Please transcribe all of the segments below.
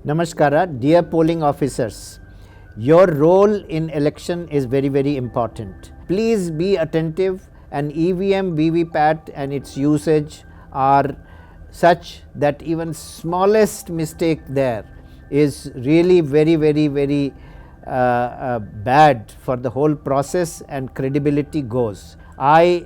Namaskara, dear polling officers. Your role in election is very, very important. Please be attentive, and EVM-VVPAT and its usage are such that even smallest mistake there is really very bad for the whole process, and credibility goes. I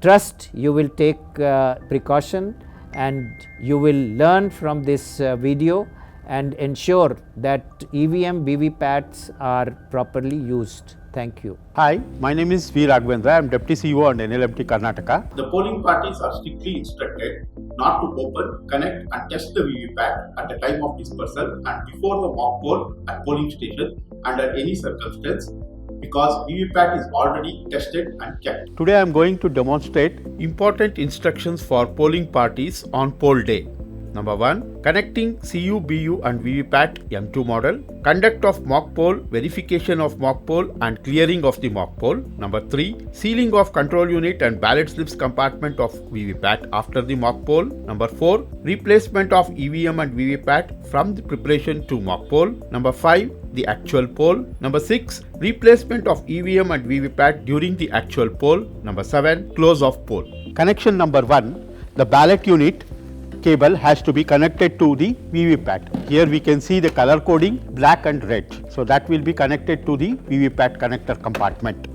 trust you will take precaution and you will learn from this video and ensure that EVM-VVPATs are properly used. Thank you. Hi, my name is V. Raghavendra. I am Deputy CEO and NLMT Karnataka. The polling parties are strictly instructed not to open, connect and test the VVPAT at the time of dispersal and before the mock poll at polling station under any circumstance, because VVPAT is already tested and kept. Today I am going to demonstrate important instructions for polling parties on poll day. Number 1. Connecting CU, BU and VVPAT M2 model. Conduct of mock poll, verification of mock poll and clearing of the mock poll. Number 3. Sealing of control unit and ballot slips compartment of VVPAT after the mock poll. Number 4. Replacement of EVM and VVPAT from the preparation to mock poll. Number 5. The actual poll. Number 6. Replacement of EVM and VVPAT during the actual poll. Number 7. Close of poll. Connection number 1. The ballot unit cable has to be connected to the VVPAT. Here we can see the color coding black and red. So that will be connected to the VVPAT connector compartment.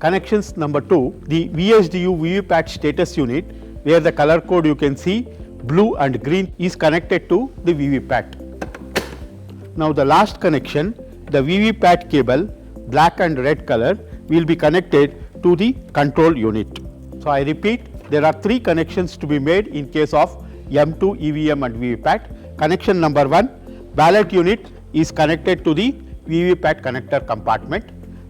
Connections number 2. The VSDU VVPAT status unit, where the color code you can see blue and green, is connected to the VVPAT. Now the last connection, the VVPAT cable black and red color, will be connected to the control unit. So I repeat, there are 3 connections to be made in case of M2, EVM and VVPAT. Connection number 1, ballot unit is connected to the VVPAT connector compartment.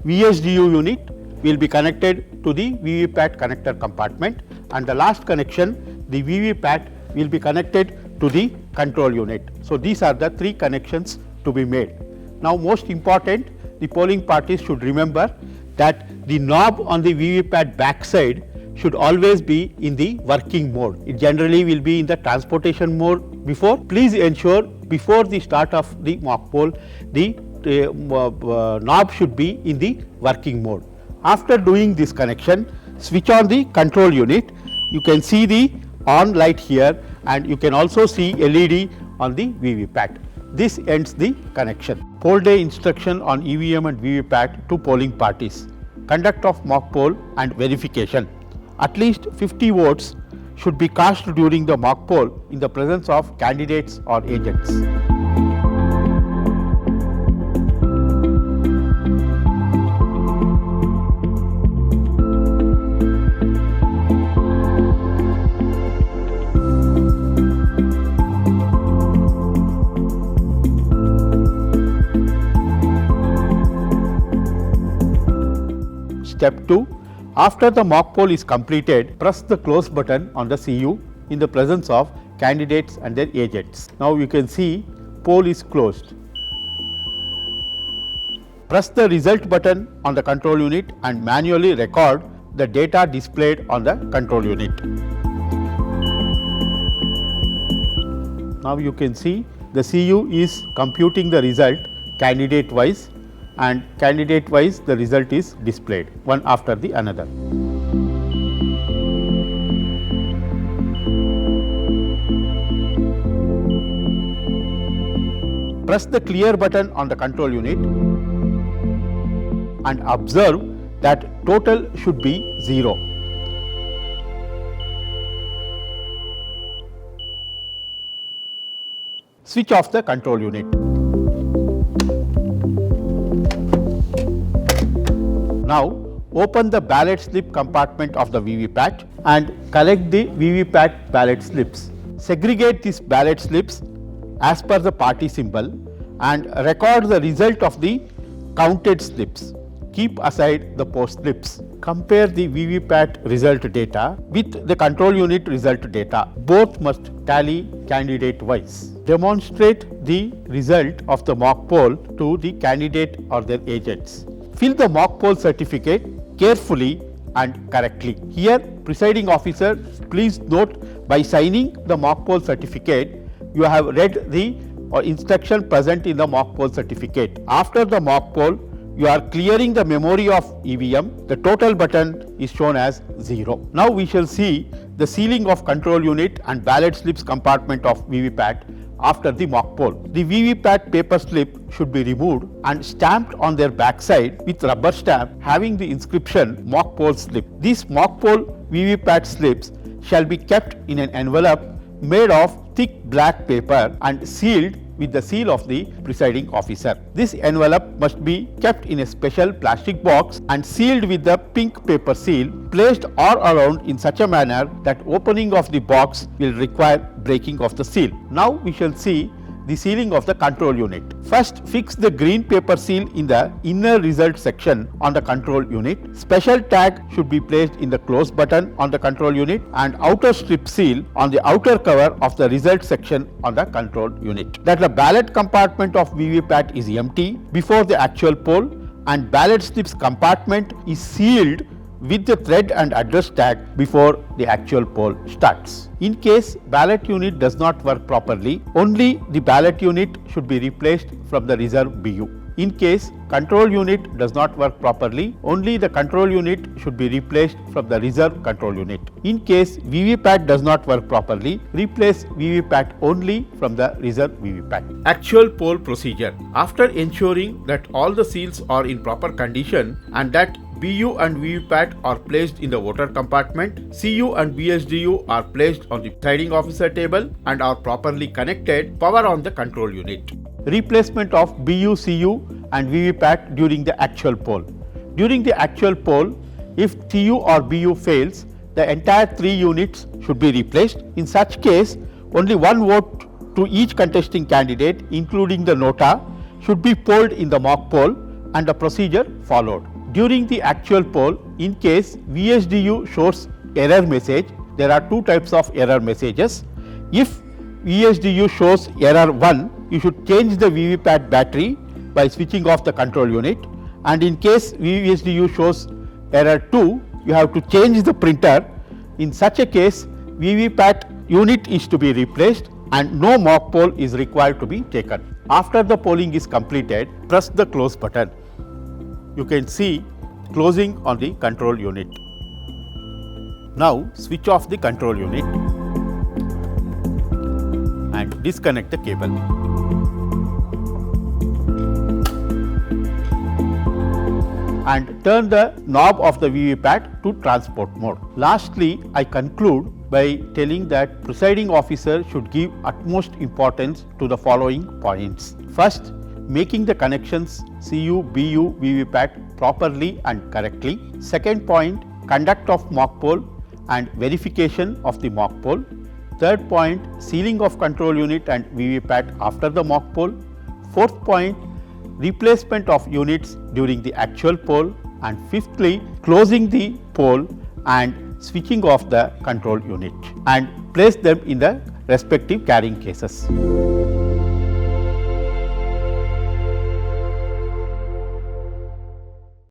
VSDU unit will be connected to the VVPAT connector compartment, and the last connection, the VVPAT, will be connected to the control unit. So these are the 3 connections to be made. Now most important, the polling parties should remember that the knob on the VVPAT backside should always be in the working mode. It generally will be in the transportation mode before. Please ensure before the start of the mock poll, the knob should be in the working mode. After doing this connection, switch on the control unit. You can see the on light here, and you can also see LED on the VVPAT. This ends the connection. Poll day instruction on EVM and VVPAT to polling parties. Conduct of mock poll and verification. At least 50 votes should be cast during the mock poll in the presence of candidates or agents. Step 2. After the mock poll is completed, press the close button on the CU in the presence of candidates and their agents. Now you can see poll is closed. Press the result button on the control unit and manually record the data displayed on the control unit. Now you can see the CU is computing the result candidate wise, and candidate wise the result is displayed one after the another. Press the clear button on the control unit and observe that total should be 0. Switch off the control unit. Now open the ballot slip compartment of the VVPAT and collect the VVPAT ballot slips. Segregate these ballot slips as per the party symbol and record the result of the counted slips. Keep aside the post slips. Compare the VVPAT result data with the control unit result data. Both must tally candidate wise. Demonstrate the result of the mock poll to the candidate or their agents. Fill the mock poll certificate carefully and correctly. Here, presiding officer, please note, by signing the mock poll certificate, you have read the or instruction present in the mock poll certificate. After the mock poll, you are clearing the memory of EVM, the total button is shown as 0. Now we shall see the sealing of control unit and ballot slips compartment of VVPAT after the mock poll. The VVPAT paper slip should be removed and stamped on their backside with rubber stamp having the inscription mock poll slip. These mock poll VVPAT slips shall be kept in an envelope made of thick black paper and sealed with the seal of the presiding officer. This envelope must be kept in a special plastic box and sealed with the pink paper seal, placed all around in such a manner that opening of the box will require breaking of the seal. Now we shall see the sealing of the control unit. First, fix the green paper seal in the inner result section on the control unit. Special tag should be placed in the close button on the control unit and outer strip seal on the outer cover of the result section on the control unit. That the ballot compartment of VVPAT is empty before the actual poll and ballot slips compartment is sealed with the thread and address tag before the actual poll starts. In case ballot unit does not work properly, only the ballot unit should be replaced from the reserve BU. In case control unit does not work properly, only the control unit should be replaced from the reserve control unit. In case VVPAT does not work properly, replace VVPAT only from the reserve VVPAT. Actual poll procedure. After ensuring that all the seals are in proper condition and that BU and VVPAT are placed in the voter compartment, CU and VSDU are placed on the presiding officer table and are properly connected, power on the control unit. Replacement of BU, CU and VVPAT during the actual poll. During the actual poll, if CU or BU fails, the entire 3 units should be replaced. In such case, only one vote to each contesting candidate, including the nota, should be polled in the mock poll and the procedure followed. During the actual poll, in case VSDU shows error message, there are 2 types of error messages. If VSDU shows error 1, you should change the VVPAT battery by switching off the control unit, and in case VSDU shows error 2, you have to change the printer. In such a case, VVPAT unit is to be replaced and no mock poll is required to be taken. After the polling is completed, press the close button. You can see closing on the control unit. Now switch off the control unit and disconnect the cable. And turn the knob of the VVPAT to transport mode. Lastly, I conclude by telling that presiding officer should give utmost importance to the following points. First, making the connections CU, BU, VVPAT properly and correctly. Second point, conduct of mock poll and verification of the mock poll. Third point, sealing of control unit and VVPAT after the mock poll. Fourth point, replacement of units during the actual poll. And fifthly, closing the poll and switching off the control unit and place them in the respective carrying cases.